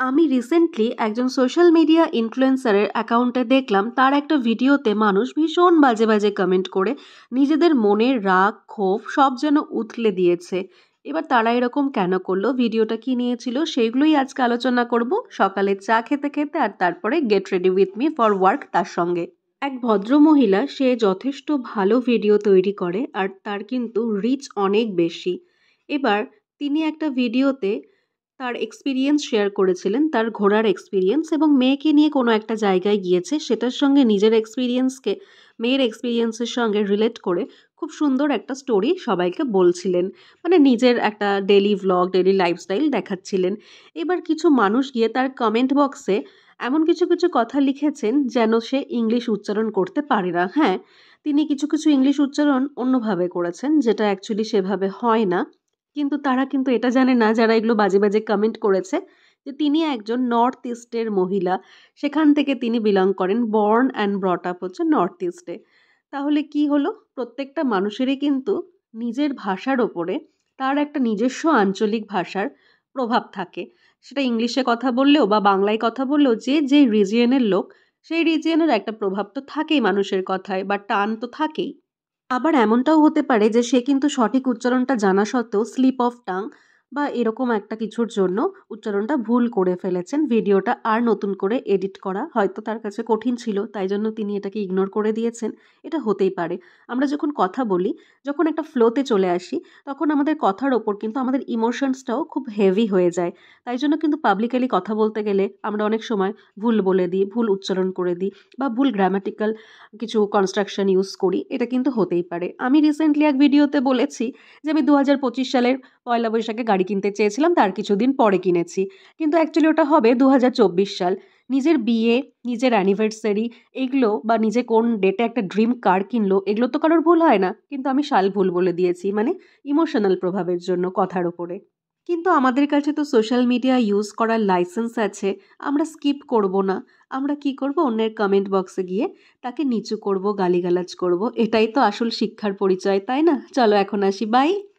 আমি রিসেন্টলি একজন social media ইনফ্লুয়েন্সারের অ্যাকাউন্টে দেখলাম তার একটা ভিডিওতে মানুষ ভীষণ বাজে বাজে কমেন্ট করে নিজেদের মনের রাগ ক্ষোভ সব যেন উথলে দিয়েছে। এবার তারা এরকম কেন করলো, ভিডিওটা কি নিয়েছিল, সেইগুলোই আজকে আলোচনা করব সকালে চা খেতে খেতে, আর তারপরে get ready with me for work তার সঙ্গে। এক ভদ্র মহিলা, সে যথেষ্ট ভালো ভিডিও তৈরি করে আর তার কিন্তু রিচ অনেক বেশি। এবার তিনি একটা ভিডিওতে তার এক্সপেরিয়েন্স শেয়ার করেছিলেন, তার ঘোরার এক্সপেরিয়েন্স, এবং মেয়েকে নিয়ে কোনো একটা জায়গায় গিয়েছে, সেটার সঙ্গে নিজের এক্সপেরিয়েন্সকে মেয়ের এক্সপেরিয়েন্সের সঙ্গে রিলেট করে খুব সুন্দর একটা স্টোরি সবাইকে বলছিলেন। মানে নিজের একটা ডেলি ভ্লগ, ডেলি লাইফস্টাইল দেখাচ্ছিলেন। এবার কিছু মানুষ গিয়ে তার কমেন্ট বক্সে এমন কিছু কিছু কথা লিখেছেন যেন সে ইংলিশ উচ্চারণ করতে পারে না। হ্যাঁ, তিনি কিছু কিছু ইংলিশ উচ্চারণ অন্যভাবে করেছেন, যেটা অ্যাকচুয়ালি সেভাবে হয় না। কিন্তু তারা কিন্তু এটা জানে না, যারা এগুলো বাজে বাজে কমেন্ট করেছে, যে তিনি একজন নর্থ ইস্টের মহিলা। সেখান থেকে তিনি বিলং করেন, বর্ন অ্যান্ড ব্রট আপ হচ্ছে নর্থ ইস্টে। তাহলে কি হলো, প্রত্যেকটা মানুষেরই কিন্তু নিজের ভাষার ওপরে তার একটা নিজস্ব আঞ্চলিক ভাষার প্রভাব থাকে। সেটা ইংলিশে কথা বললেও বা বাংলায় কথা বললেও যে যে রিজিয়নের লোক, সেই রিজিয়নের একটা প্রভাব তো থাকেই মানুষের কথায়, বা টান তো থাকেই। আবার এমনটাও হতে পারে যে সে কিন্তু সঠিক উচ্চারণটা জানা সত্ত্বেও স্লিপ অফ টাং বা এরকম একটা কিছুর জন্য উচ্চারণটা ভুল করে ফেলেছেন। ভিডিওটা আর নতুন করে এডিট করা হয়তো তার কাছে কঠিন ছিল, তাই জন্য তিনি এটাকে ইগনোর করে দিয়েছেন। এটা হতেই পারে। আমরা যখন কথা বলি, যখন একটা ফ্লোতে চলে আসি, তখন আমাদের কথার ওপর কিন্তু আমাদের ইমোশনসটাও খুব হেভি হয়ে যায়। তাই জন্য কিন্তু পাবলিকালি কথা বলতে গেলে আমরা অনেক সময় ভুল বলে দিই, ভুল উচ্চারণ করে দিই, বা ভুল গ্রামাটিক্যাল কিছু কনস্ট্রাকশন ইউজ করি। এটা কিন্তু হতেই পারে। আমি রিসেন্টলি এক ভিডিওতে বলেছি যে আমি 2025 সালের পয়লা বৈশাখে গাড়ি কিনতে চেয়েছিলাম, তার কিছুদিন পরে কিনেছি। কিন্তু অ্যাকচুয়ালি ওটা হবে 2024 সাল। নিজের বিয়ে, নিজের অ্যানিভার্সারি, এগুলো বা নিজে কোন ডেটে একটা ড্রিম কার কিনলো, এগুলো তো কারোর ভুল হয় না, কিন্তু আমি সাল ভুল বলে দিয়েছি, মানে ইমোশনাল প্রভাবের জন্য কথার ওপরে। কিন্তু আমাদের কাছে তো সোশ্যাল মিডিয়া ইউজ করার লাইসেন্স আছে। আমরা স্কিপ করব না। আমরা কি করব, অন্যের কমেন্ট বক্সে গিয়ে তাকে নিচু করব, গালিগালাজ করব। এটাই তো আসল শিক্ষার পরিচয়, তাই না? চলো এখন আসি, বাই।